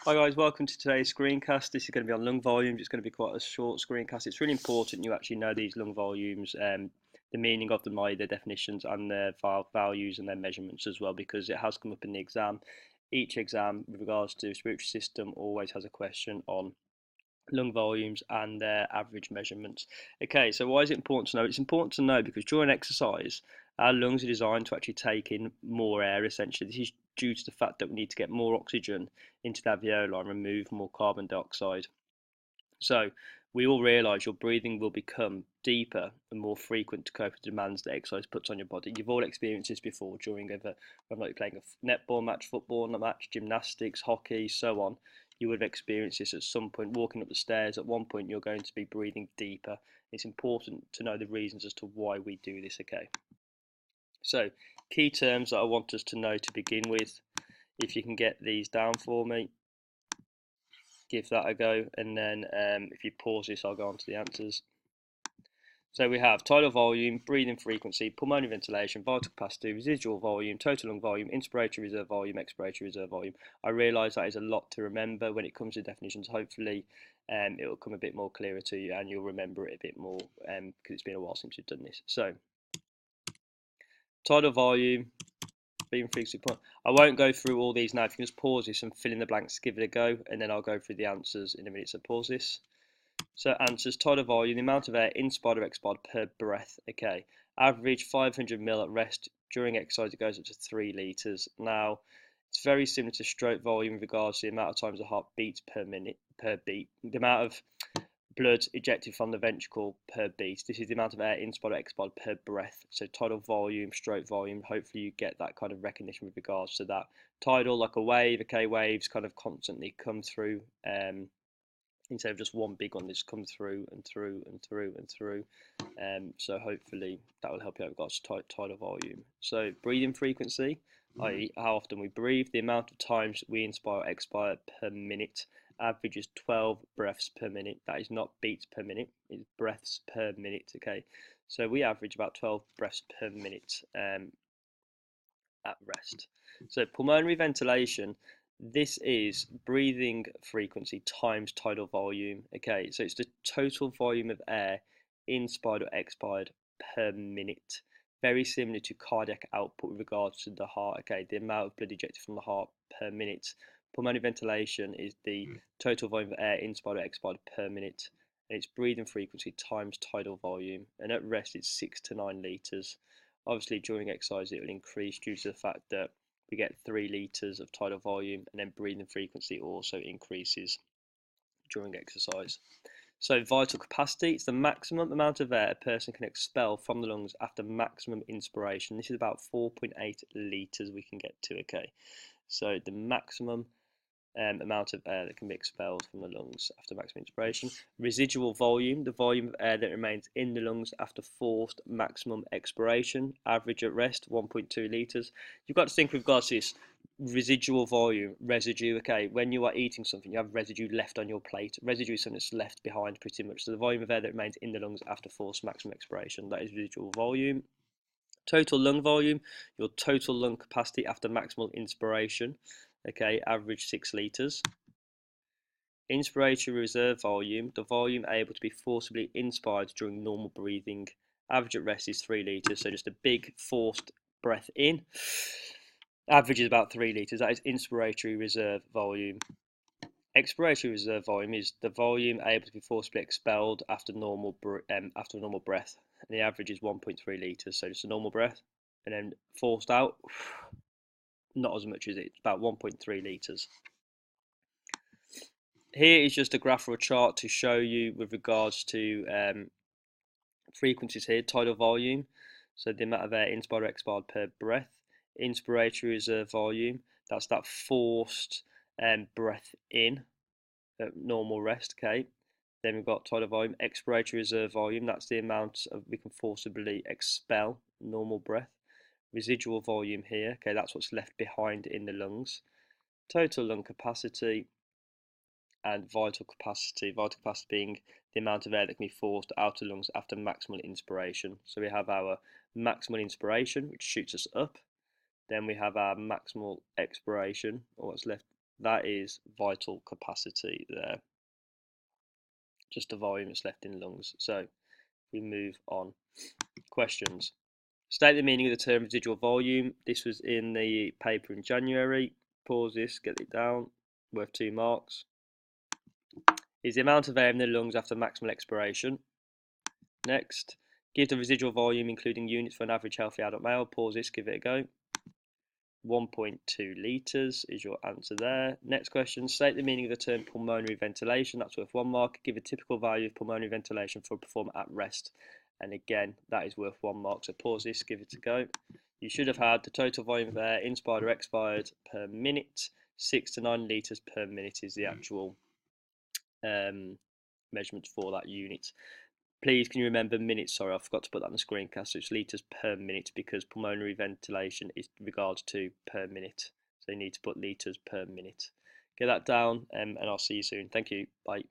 Hi guys, welcome to today's screencast. This is going to be on lung volumes. It's going to be quite a short screencast. It's really important you actually know these lung volumes, the meaning of them, like their definitions and their values and their measurements as well, because it has come up in the exam. Each exam with regards to respiratory system always has a question on lung volumes and their average measurements. Okay, so why is it important to know? It's important to know because during exercise, our lungs are designed to actually take in more air essentially. This is due to the fact that we need to get more oxygen into the alveoli and remove more carbon dioxide. So we all realise your breathing will become deeper and more frequent to cope with the demands that exercise puts on your body. You've all experienced this before during whether you're playing a netball match, football match, gymnastics, hockey, so on. You would have experienced this at some point. Walking up the stairs, at one point, you're going to be breathing deeper. It's important to know the reasons as to why we do this. Okay. So, key terms that I want us to know to begin with. If you can get these down for me, give that a go, and then if you pause this, I'll go on to the answers. So we have tidal volume, breathing frequency, pulmonary ventilation, vital capacity, residual volume, total lung volume, inspiratory reserve volume, expiratory reserve volume. I realise that is a lot to remember when it comes to definitions. Hopefully it will come a bit more clearer to you and you'll remember it a bit more because it's been a while since you've done this. So tidal volume, breathing frequency. I won't go through all these now. If you can just pause this and fill in the blanks, give it a go, and then I'll go through the answers in a minute. So pause this. So answers, tidal volume, the amount of air inspired or expired per breath. Okay, average 500 ml at rest. During exercise, it goes up to 3 litres. Now, it's very similar to stroke volume with regards to the amount of times the heart beats per minute, per beat. The amount of blood ejected from the ventricle per beat. This is the amount of air inspired or expired per breath. So tidal volume, stroke volume. Hopefully you get that kind of recognition with regards to that. Tidal, like a wave. Okay, waves kind of constantly come through. Instead of just one big one that's come through and through and through and through. So hopefully that will help you out with regards to tidal volume. So breathing frequency, i.e. how often we breathe, the amount of times we inspire or expire per minute. Average is 12 breaths per minute. That is not beats per minute, it's breaths per minute. Okay, so we average about 12 breaths per minute at rest. So pulmonary ventilation, this is breathing frequency times tidal volume. Okay, so it's the total volume of air inspired or expired per minute. Very similar to cardiac output with regards to the heart. Okay, the amount of blood ejected from the heart per minute. Pulmonary ventilation is the total volume of air inspired or expired per minute. And it's breathing frequency times tidal volume. And at rest, it's 6 to 9 litres. Obviously, during exercise, it will increase due to the fact that we get 3 litres of tidal volume, and then breathing frequency also increases during exercise. So vital capacity, it's the maximum amount of air a person can expel from the lungs after maximum inspiration. This is about 4.8 litres we can get to, okay? So the maximum amount of air that can be expelled from the lungs after maximum inspiration. Residual volume, the volume of air that remains in the lungs after forced maximum expiration. Average at rest, 1.2 litres. You've got to think with regards to this residual volume, residue. Okay, when you are eating something, you have residue left on your plate. Residue is something that's left behind pretty much. So the volume of air that remains in the lungs after forced maximum expiration, that is residual volume. Total lung volume, your total lung capacity after maximal inspiration. Okay, average 6 litres. Inspiratory reserve volume, the volume able to be forcibly inspired during normal breathing. Average at rest is 3 litres, so just a big forced breath in. Average is about 3 litres, that is inspiratory reserve volume. Expiratory reserve volume is the volume able to be forcibly expelled after normal breath, and the average is 1.3 litres, so just a normal breath, and then forced out, not as much as it, it's about 1.3 litres. Here is just a graph or a chart to show you with regards to frequencies here, tidal volume, so the amount of air inspired or expired per breath. Inspiratory reserve volume, that's that forced breath in at normal rest, okay. Then we've got tidal volume. Expiratory reserve volume, that's the amount of we can forcibly expel normal breath. Residual volume here, okay, that's what's left behind in the lungs. Total lung capacity and vital capacity. Vital capacity being the amount of air that can be forced out of the lungs after maximal inspiration. So we have our maximal inspiration, which shoots us up. Then we have our maximal expiration, or what's left that is vital capacity there. Just the volume that's left in the lungs. So we move on. Questions. State the meaning of the term residual volume. This was in the paper in January. Pause this, get it down. Worth 2 marks. Is the amount of air in the lungs after maximal expiration. Next, give the residual volume including units for an average healthy adult male. Pause this, give it a go. 1.2 litres is your answer there. Next question, state the meaning of the term pulmonary ventilation. That's worth 1 mark. Give a typical value of pulmonary ventilation for a performer at rest. And again, that is worth 1 mark. So pause this, give it a go. You should have had the total volume of air inspired or expired per minute. 6 to 9 litres per minute is the actual measurement for that unit. Please, can you remember minutes? Sorry, I forgot to put that on the screencast. So it's litres per minute because pulmonary ventilation is regards to per minute. So you need to put litres per minute. Get that down, and I'll see you soon. Thank you. Bye.